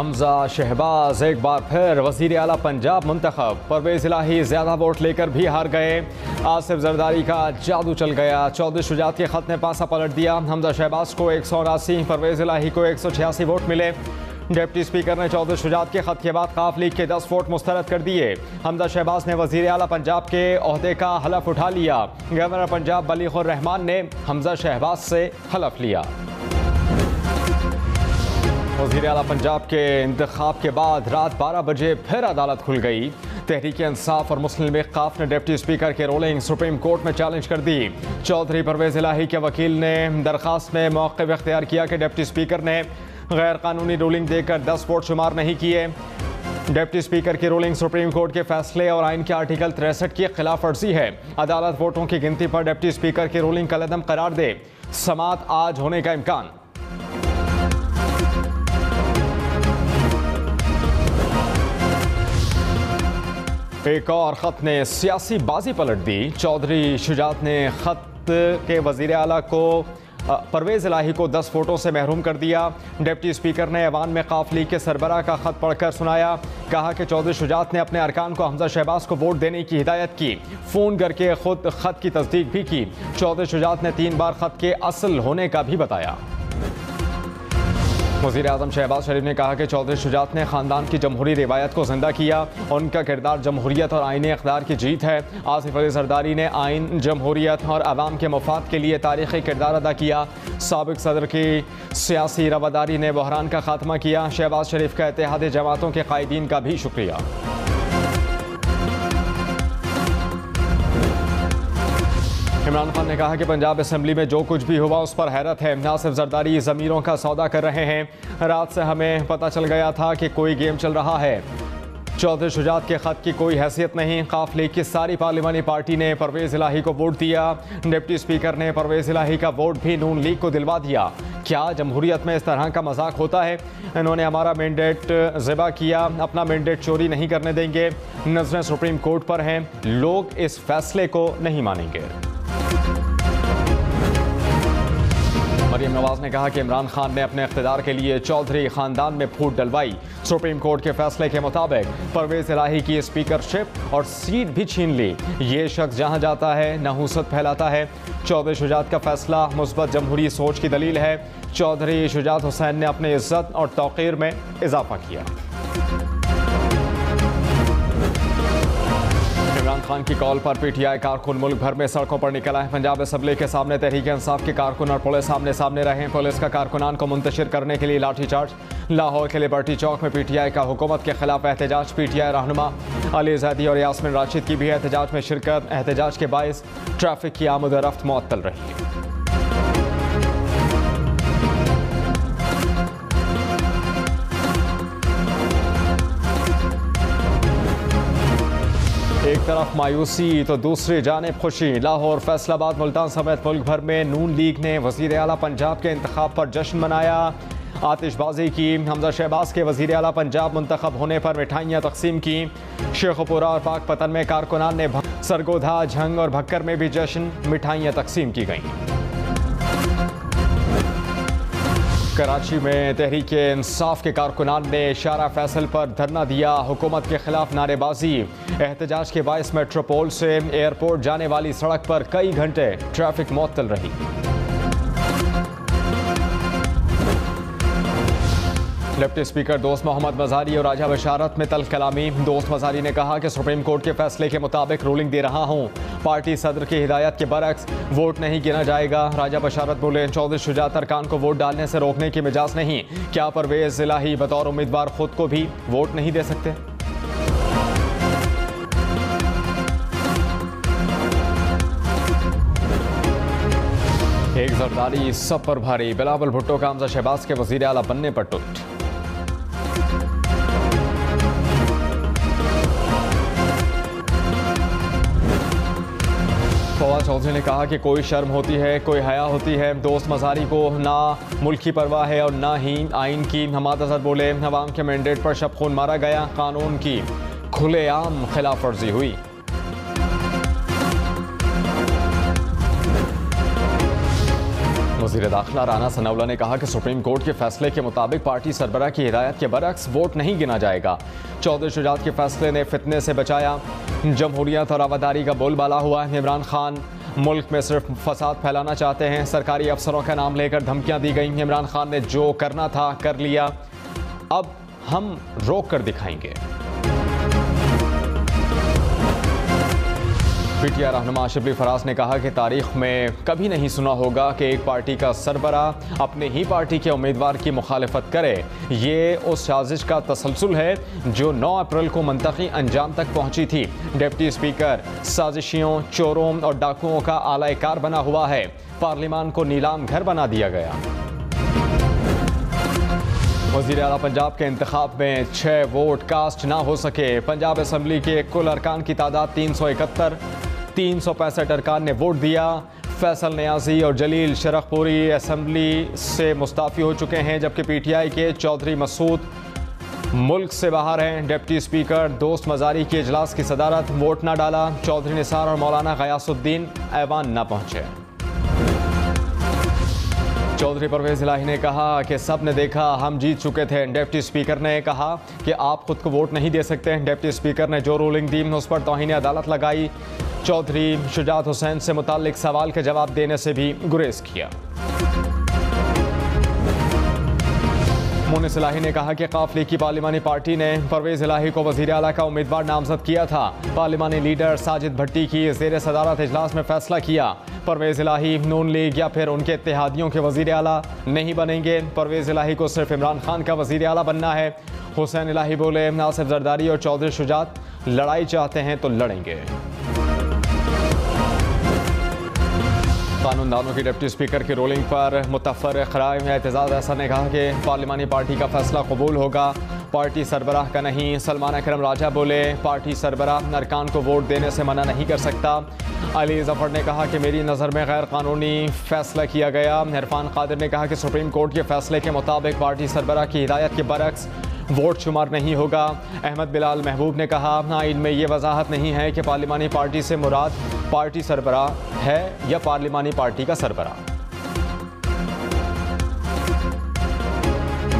हमजा शहबाज एक बार फिर वज़ीर आला पंजाब मुंतखब। परवेज़ इलाही ज़्यादा वोट लेकर भी हार गए। आसिफ जरदारी का जादू चल गया। चौधरी शुजात के खत ने पासा पलट दिया। हमजा शहबाज को 179, परवेज़ इलाही को 186 वोट मिले। डिप्टी स्पीकर ने चौधरी शुजात के खत के बाद काफ लीग के 10 वोट मुस्तरद कर दिए। हमजा शहबाज ने वज़ीर आला पंजाब के ओहदे का हलफ उठा लिया। गवर्नर पंजाब बलीगुर रहमान ने हमजा शहबाज से हलफ लिया। वज़ीर आला पंजाब के इंतखाब के बाद रात 12 बजे फिर अदालत खुल गई। तहरीक इंसाफ और मुस्लिम लीग काफ ने डिप्टी स्पीकर के रूलिंग सुप्रीम कोर्ट में चैलेंज कर दी। चौधरी परवेज़ इलाही के वकील ने दरखास्त में मौक़िफ़ इख्तियार किया कि डिप्टी स्पीकर ने गैर कानूनी रूलिंग देकर 10 वोट शुमार नहीं किए। डिप्टी स्पीकर की रूलिंग सुप्रीम कोर्ट के फैसले और आइन के आर्टिकल 63 की खिलाफ वर्जी है। अदालत वोटों की गिनती पर डिप्टी स्पीकर की रूलिंग कलअदम करार दे। समाअत आज होने का इम्कान। एक और खत ने सियासी बाजी पलट दी। चौधरी शुजात ने खत के वज़ीर आला को परवेज़ इलाही को 10 वोटों से महरूम कर दिया। डिप्टी स्पीकर ने ऐवान में काफ लीग के सरबराह का खत पढ़कर सुनाया। कहा कि चौधरी शुजात ने अपने अरकान को हमजा शहबाज को वोट देने की हिदायत की। फ़ोन करके खुद खत की तस्दीक भी की। चौधरी शुजात ने 3 बार खत के असल होने का भी बताया। वज़ीर आज़म शहबाज शरीफ ने कहा कि चौधरी शुजात ने ख़ानदान की जमहूरी रिवायत को ज़िंदा किया। उनका किरदार जमहूरियत और आईनी इक़्तिदार की जीत है। आसिफ अली जरदारी ने आइन, जमहूरियत और आवाम के मफाद के लिए तारीख़ी किरदार अदा किया। साबिक़ सदर की सियासी रवादारी ने बहरान का खात्मा किया। शहबाज शरीफ का इत्तेहादी जमातों के कायदीन का भी शुक्रिया। इमरान खान ने कहा कि पंजाब असम्बली में जो कुछ भी हुआ उस पर हैरत है। आसिफ जरदारी ज़मीरों का सौदा कर रहे हैं। रात से हमें पता चल गया था कि कोई गेम चल रहा है। चौधरी शुजात के खत की कोई हैसियत नहीं। काफ लीग की सारी पार्लिमानी पार्टी ने परवेज़ इलाही को वोट दिया। डिप्टी स्पीकर ने परवेज़ इलाही का वोट भी नून लीग को दिलवा दिया। क्या जमहूरियत में इस तरह का मजाक होता है? इन्होंने हमारा मैंडेट ज़िबा किया। अपना मैंडेट चोरी नहीं करने देंगे। नज़रें सुप्रीम कोर्ट पर हैं। लोग इस फैसले को नहीं मानेंगे। मरियम नवाज ने कहा कि इमरान खान ने अपने इख्तिदार के लिए चौधरी खानदान में फूट डलवाई। सुप्रीम कोर्ट के फैसले के मुताबिक परवेज़ इलाही की स्पीकरशिप और सीट भी छीन ली। ये शख्स जहां जाता है नहूसत फैलाता है। चौधरी शुजात का फैसला मुस्बत जमहूरी सोच की दलील है। चौधरी शुजात हुसैन ने अपनी इज्जत और तौक़ीर में इजाफा किया। इमरान खान की कॉल पर पीटीआई कारकुन मुल्क भर में सड़कों पर निकला है। पंजाब असम्बली के सामने तहरीक इंसाफ के कारकुन और पुलिस सामने सामने रहे। पुलिस का कारकुनान को मुंतशिर करने के लिए लाठीचार्ज। लाहौर के लिबर्टी चौक में पीटीआई का हुकूमत के खिलाफ एहतजाज। पीटीआई रहनुमा अली ज़ैदी और यास्मिन राशिद की भी एहतजाज में शिरकत। एहतजाज के बायस ट्रैफिक की आमद-ओ-रफ्त मुअत्तल रही। एक तरफ मायूसी तो दूसरी जानिब खुशी। लाहौर, फैसलाबाद, मुल्तान समेत मुल्क भर में नून लीग ने वज़ीर आला पंजाब के इंतखाब पर जश्न मनाया, आतिशबाजी की। हमजा शहबाज के वज़ीर आला पंजाब मुंतखब होने पर मिठाइयाँ तकसीम की। शेखुपुरा और पाकपतन में कारकुनान ने सरगोधा, झंग और भक्कर में भी जश्न, मिठाइयाँ तकसीम की गईं। कराची में तहरीक इंसाफ के कारकुनान ने इशारा फैसल पर धरना दिया। हुकूमत के खिलाफ नारेबाजी। एहतजाज के बायस मेट्रोपोल से एयरपोर्ट जाने वाली सड़क पर कई घंटे ट्रैफिक मुअत्तल रही। डिप्टी स्पीकर दोस्त मोहम्मद मज़ारी और राजा बशारत में तल्ख कलामी। दोस्त मज़ारी ने कहा कि सुप्रीम कोर्ट के फैसले के मुताबिक रूलिंग दे रहा हूँ। पार्टी सदर की हिदायत के बरक्स वोट नहीं गिना जाएगा। राजा बशारत बोले, चौधरी शुजात अरकान को वोट डालने से रोकने की मिजाज नहीं। क्या परवेज़ इलाही बतौर उम्मीदवार खुद को भी वोट नहीं दे सकते? एक जरदारी सब पर भारी। बिलावल भुट्टो का हमजा शहबाज के वज़ीर आला बनने पर टूट। फवाद चौधरी ने कहा कि कोई शर्म होती है, कोई हया होती है। दोस्त मज़ारी को ना मुल्क की परवाह है और ना ही आइन की। हमाद अजहर बोले, अवाम के मैंडेट पर शब खून मारा गया। कानून की खुलेआम खिलाफ वर्जी हुई। वज़ीर दाखिला राना सनाउल्लाह ने कहा कि सुप्रीम कोर्ट के फैसले के मुताबिक पार्टी सरबराह की हिदायत के बरक्स वोट नहीं गिना जाएगा। चौधरी शुजात के फैसले ने फितने से बचाया। जमहूरियत और आवादारी का बोलबाला हुआ। इमरान खान मुल्क में सिर्फ फसाद फैलाना चाहते हैं। सरकारी अफसरों का नाम लेकर धमकियां दी गई। इमरान खान ने जो करना था कर लिया, अब हम रोक कर दिखाएंगे। पीटीआई रहनुमा शिबली फराज ने कहा कि तारीख में कभी नहीं सुना होगा कि एक पार्टी का सरबराह अपने ही पार्टी के उम्मीदवार की मुखालिफत करे। ये उस साजिश का तसलसल है जो 9 अप्रैल को मंतकी अंजाम तक पहुंची थी। डिप्टी स्पीकर साजिशियों, चोरों और डाकुओं का आलाकार बना हुआ है। पार्लियामान को नीलाम घर बना दिया गया। वज़ीर आला पंजाब के इंतखाब में 6 वोट कास्ट ना हो सके। पंजाब असम्बली के कुल अरकान की तादाद 371, 365 अरकान ने वोट दिया। फैसल नियाजी और जलील शरखपुरी असम्बली से मुस्ताफ़ी हो चुके हैं, जबकि पीटीआई के चौधरी मसूद मुल्क से बाहर हैं। डिप्टी स्पीकर दोस्त मजारी के इजलास की सदारत, वोट ना डाला। चौधरी निसार और मौलाना गयासुद्दीन ऐवान ना पहुंचे। चौधरी परवेज इलाही ने कहा कि सब ने देखा हम जीत चुके थे। डिप्टी स्पीकर ने कहा कि आप खुद को वोट नहीं दे सकते। डिप्टी स्पीकर ने जो रूलिंग दी उस पर तौहीन अदालत लगाई। चौधरी शुजात हुसैन से मुताल्लिक सवाल का जवाब देने से भी गुरेज किया। मुनिस इलाही ने कहा कि काफ लीग की पार्लिमानी पार्टी ने परवेज इलाही को वज़ीर आला का उम्मीदवार नामजद किया था। पार्लिमानी लीडर साजिद भट्टी की ज़ेर सदारत इजलास में फैसला किया। परवेज इलाही नून लीग या फिर उनके इत्तेहादियों के वज़ीर आला नहीं बनेंगे। परवेज इलाही को सिर्फ इमरान खान का वज़ीर आला बनना है। हुसैन इलाही बोले, आसिफ जरदारी और चौधरी शुजात लड़ाई चाहते हैं तो लड़ेंगे। कानूनदानों की डिप्टी स्पीकर की रोलिंग पर मुतफ़र्रिक़ राय में एतजाज़ अहसन ने कहा कि पार्लिमानी पार्टी का फैसला कबूल होगा, पार्टी सरबराह का नहीं। सलमान अकरम राजा बोले, पार्टी सरबराह अरकान को वोट देने से मना नहीं कर सकता। अली जफ़र ने कहा कि मेरी नज़र में गैर कानूनी फैसला किया गया। इरफान कादिर ने कहा कि सुप्रीम कोर्ट के फैसले के मुताबिक पार्टी सरबराह की हिदायत के बरक्स वोट शुमार नहीं होगा। अहमद बिलाल महबूब ने कहा, आइन में ये वजाहत नहीं है कि पार्लिमानी पार्टी से मुराद पार्टी सरबराह है या पार्लिमानी पार्टी का सरबराह।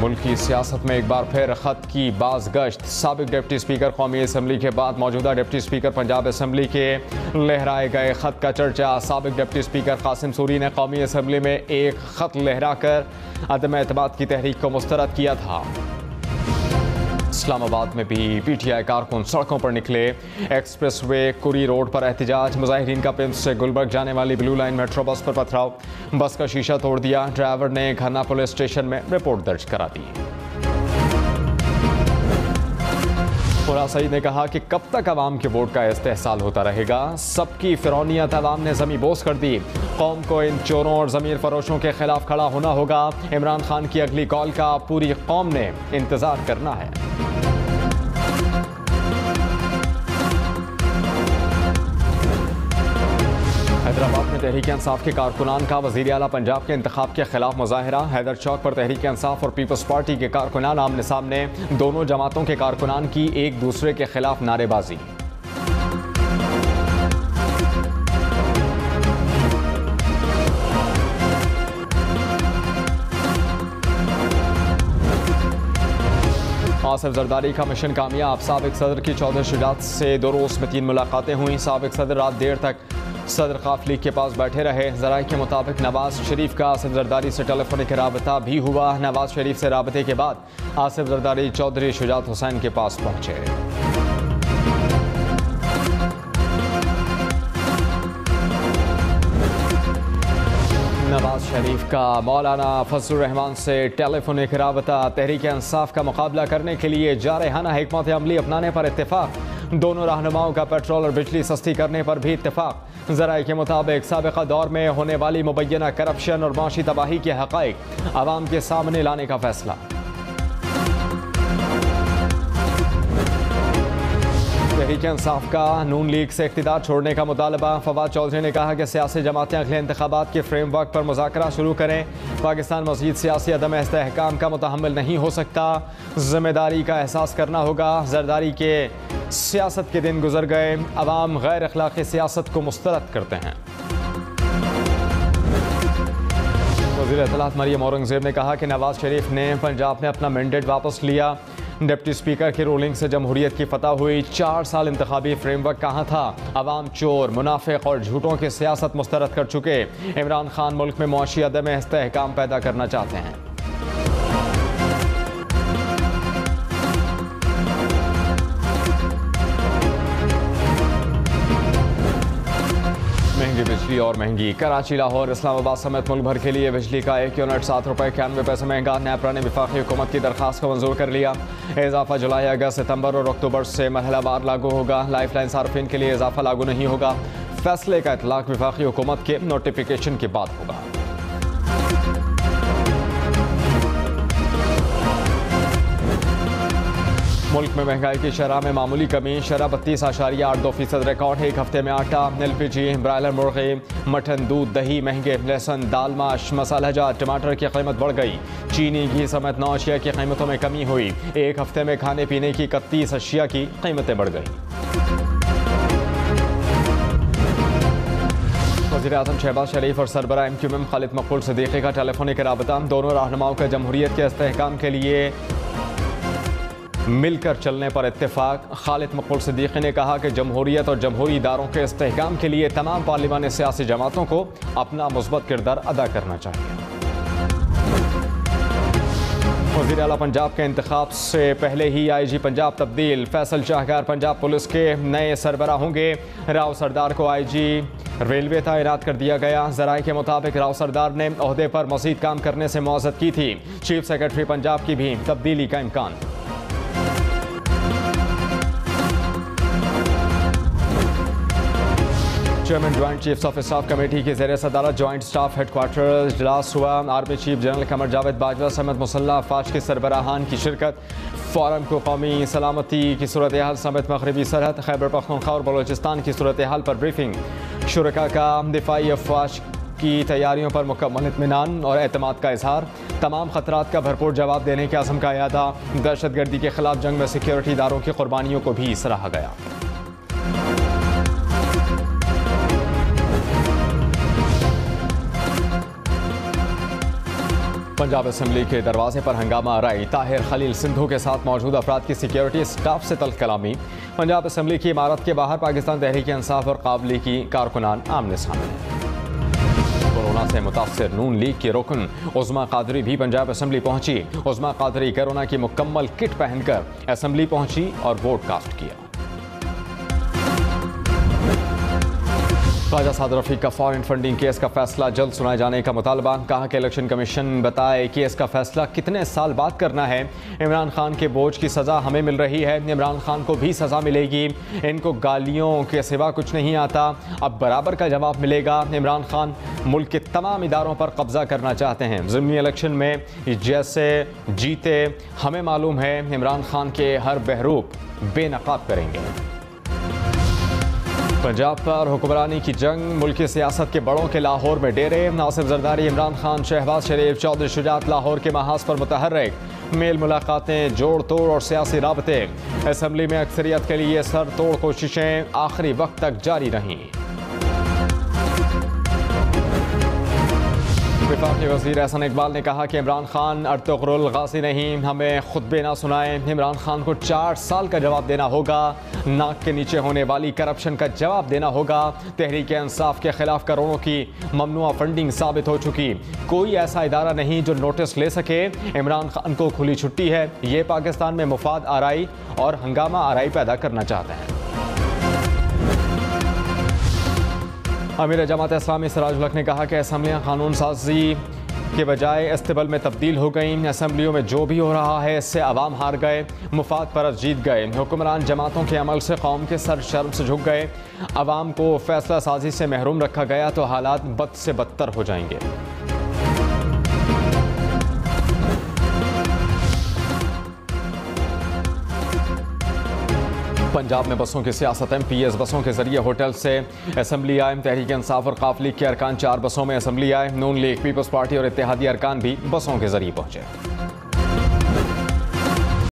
मुल्क की सियासत में एक बार फिर खत की बाज गश्त। साबिक डिप्टी स्पीकर कौमी असम्बली के बाद मौजूदा डिप्टी स्पीकर पंजाब असम्बली के लहराए गए खत का चर्चा। साबिक डिप्टी स्पीकर कासिम सूरी ने कौमी असम्बली में एक खत लहरा कर अदम एतमाद की तहरीक को मुस्तरद किया था। इस्लामाबाद में भी पीटीआई कारकुन सड़कों पर निकले। एक्सप्रेस वे कुरी रोड पर एहतजाज। मुजाहिरीन का पिंड से गुलबर्ग जाने वाली ब्लू लाइन मेट्रो बस पर पथराव, बस का शीशा तोड़ दिया। ड्राइवर ने घरना पुलिस स्टेशन में रिपोर्ट दर्ज करा दी। फुरा सईद ने कहा कि कब तक अवाम के वोट का इस्तेहसाल होता रहेगा। सबकी फिरौनियत अवाम ने ज़मीं बोस कर दी। कौम को इन चोरों और ज़मीर फरोशों के खिलाफ खड़ा होना होगा। इमरान खान की अगली कॉल का पूरी कौम ने इंतज़ार करना है। हैदराबाद में तहरीक इंसाफ के कारकुनान का वज़ीर आला पंजाब के इंतखाब के खिलाफ मुजाहिरा। हैदर चौक पर तहरीक इंसाफ और पीपल्स पार्टी के कारकुनान आमने सामने। दोनों जमातों के कारकुनान की एक दूसरे के खिलाफ नारेबाजी। आसिफ जरदारी का मिशन कामयाब। साबिक सदर की चौधरी शुजात से 2 रोज़ में 3 मुलाकातें हुई। साबिक सदर रात देर तक सदर काफ लीग के पास बैठे रहे। ज़राए के मुताबिक नवाज शरीफ का आसिफ जरदारी से टेलीफोनिक राबता भी हुआ। नवाज शरीफ से राबते के बाद आसिफ जरदारी चौधरी शुजात हुसैन के पास पहुंचे। नवाज शरीफ का मौलाना फजलुर रहमान से टेलीफोनिक राबता। तहरीक इंसाफ का मुकाबला करने के लिए जारहाना हिकमत अमली अपनाने पर इत्तेफाक। दोनों रहनुमाओं का पेट्रोल और बिजली सस्ती करने पर भी इत्तेफाक। ज़राए के मुताबिक साबिक़ा दौर में होने वाली मुबैना करप्शन और माशी तबाही के हक़ाइक़ आवाम के सामने लाने का फैसला। तहरीक इंसाफ का नून लीग से इक़्तिदार छोड़ने का मुतालबा। फवाद चौधरी ने कहा कि सियासी जमातें अगले इंतखाबात के फ्रेमवर्क पर मुज़ाकरा शुरू करें। पाकिस्तान मज़ीद सियासी अदम इस्तेहकाम का मुतहम्मिल नहीं हो सकता। ज़िम्मेदारी का एहसास करना होगा। जरदारी के सियासत के दिन गुजर गए। अवाम गैर अखलाक़ी सियासत को मुस्तरद करते हैं। वज़ीर इत्तलात मरियम औरंगज़ेब ने कहा कि नवाज शरीफ ने पंजाब में अपना मैंडेट वापस लिया। डिप्टी स्पीकर की रूलिंग से जमहूरियत की फतह हुई। 4 साल इंतखाबी फ्रेमवर्क कहाँ था? अवाम चोर, मुनाफिक और झूठों की सियासत मुस्तरद कर चुके। इमरान खान मुल्क में मुआशी अदम इस्तेहकाम पैदा करना चाहते हैं। महंगी बिजली और महंगी। कराची, लाहौर, इस्लामाबाद समेत मुल्क भर के लिए बिजली का 1 यूनिट 7 रुपये 91 पैसे महंगा। नेपरा ने वफाकी हुकूमत की दरख्वास्त को मंजूर कर लिया। इजाफा जुलाई, अगस्त, सितंबर और अक्टूबर से मरहलावार लागू होगा। लाइफलाइन सार्फिन के लिए इजाफा लागू नहीं होगा। फैसले का इतलाक वफाकी हुकूमत के नोटिफिकेशन के बाद होगा। मुल्क में महंगाई की शरह में मामूली कमी। शरह 32.82% रिकॉर्ड है। एक हफ्ते में आटा, LPG, ब्रायलर मुर्गे, मटन, दूध, दही महंगे। लहसुन, दाल, माश, मसाला जात, टमाटर की कीमत बढ़ गई। चीनी, घी समेत 9 अशिया की कीमतों में कमी हुई। एक हफ्ते में खाने पीने की 31 अशिया की कीमतें बढ़ गई। वज़ीर-ए-आज़म शहबाज शरीफ और सरबराह MQM खालिद मकबूल सिद्दीकी का टेलीफोनिक राबता। दोनों रहनुमाओं का जमहूरियत के इस्तेहकाम के लिए मिलकर चलने पर इत्तेफाक। खालिद मकबूल सिद्दीकी ने कहा कि जमहूरियत और जमहूरी इदारों के इस्तेहकाम के लिए तमाम पार्लिमानी सियासी जमातों को अपना मुस्बत किरदार अदा करना चाहिए। वज़ीर आला पंजाब के इंतखाब से पहले ही IG पंजाब तब्दील। फैसल शाहकार पंजाब पुलिस के नए सरबराह होंगे। राव सरदार को IG रेलवे तैनात कर दिया गया। ज़राए के मुताबिक राव सरदार ने ओहदे पर मज़ीद काम करने से मुआज़त की थी। चीफ सेक्रेटरी पंजाब की भी तब्दीली का इम्कान। Chairman joint chiefs of staff committee की ज़ेर सदारत ज्वाइंट स्टाफ हेडक्वार्टर इजलास हुआ। Army chief general Qamar Javed Bajwa समेत मुसल्लह अफवाज के सरबराहान की शिरकत। फोरम को कौमी सलामती की सूरत हाल समेत मगरबी सरहद, खैबर पख्तूनख्वा और बलोचिस्तान की सूरत हाल पर ब्रीफिंग। शुरका का दिफाई अफवाज की तैयारियों पर मुकम्मल इत्मीनान और एतमाद का इजहार। तमाम खतरात का भरपूर जवाब देने के अज़म का इरादा। दहशतगर्दी के खिलाफ जंग में सिक्योरिटी इदारों की कुर्बानियों को भी सराहा गया। पंजाब असम्बली के दरवाजे पर हंगामा आराई। ताहिर खलील सिंधु के साथ मौजूद अफराद की सिक्योरिटी स्टाफ से तल्ख कलामी। पंजाब असम्बली की इमारत के बाहर पाकिस्तान तहरीक इंसाफ और काबली की कारकुनान आमने सामने। कोरोना से मुतासर नून लीग की रुकन उज़्मा कादरी भी पंजाब असम्बली पहुंची। उज़्मा कादरी कोरोना की मुकम्मल किट पहनकर असम्बली पहुंची और वोट कास्ट किया। ख्वाजा सादर रफीक का फॉरेन फंडिंग केस का फैसला जल्द सुनाए जाने का मुतालबा। कहा कि इलेक्शन कमीशन बताए केस का फैसला कितने साल बाद करना है। इमरान खान के बोझ की सज़ा हमें मिल रही है, इमरान खान को भी सज़ा मिलेगी। इनको गालियों के सिवा कुछ नहीं आता, अब बराबर का जवाब मिलेगा। इमरान खान मुल्क के तमाम इदारों पर कब्जा करना चाहते हैं। ज़िमनी इलेक्शन में जैसे जीते हमें मालूम है, इमरान खान के हर बहरूप बेनकाब करेंगे। पंजाब पर हुक्मरानी की जंग, मुल्की सियासत के बड़ों के लाहौर में डेरे। नासिर जरदारी, इमरान खान, शहबाज शरीफ, चौधरी शुजात लाहौर के महाज पर मुतहर्रिक। मेल मुलाकातें, जोड़ तोड़ और सियासी राबते। असम्बली में अक्सरियत के लिए सर तोड़ कोशिशें आखिरी वक्त तक जारी रहीं। वफाकी वज़ीर एहसन इकबाल ने कहा कि इमरान खान अर्तुगरुल गाज़ी नहीं, हमें खुतबे ना सुनाएं। इमरान खान को 4 साल का जवाब देना होगा। नाक के नीचे होने वाली करप्शन का जवाब देना होगा। तहरीक इंसाफ के खिलाफ करोड़ों की ममनुआ फंडिंग साबित हो चुकी। कोई ऐसा इदारा नहीं जो नोटिस ले सके। इमरान खान को खुली छुट्टी है। ये पाकिस्तान में मुफाद आराई और हंगामा आराई पैदा करना चाहते हैं। अमीर जमात इस्लामी सिराजुल हक ने कहा कि असम्बलियाँ कानून साजी के बजाय इस्तेबल में तब्दील हो गई। असम्बलियों में जो भी हो रहा है इससे अवाम हार गए, मुफाद परस्त जीत गए। हुक्मरान जमातों के अमल से कौम के सर शर्म से झुक गए। अवाम को फैसला साजी से महरूम रखा गया तो हालात बद से बदतर हो जाएंगे। पंजाब में बसों की सियासत। MPS बसों के जरिए होटल से असम्बली आए। तहरीक इंसाफ और काफ लीग के अरकान 4 बसों में असम्बली आए। नून लीग, पीपल्स पार्टी और इत्तेहादी अरकान भी बसों के जरिए पहुंचे।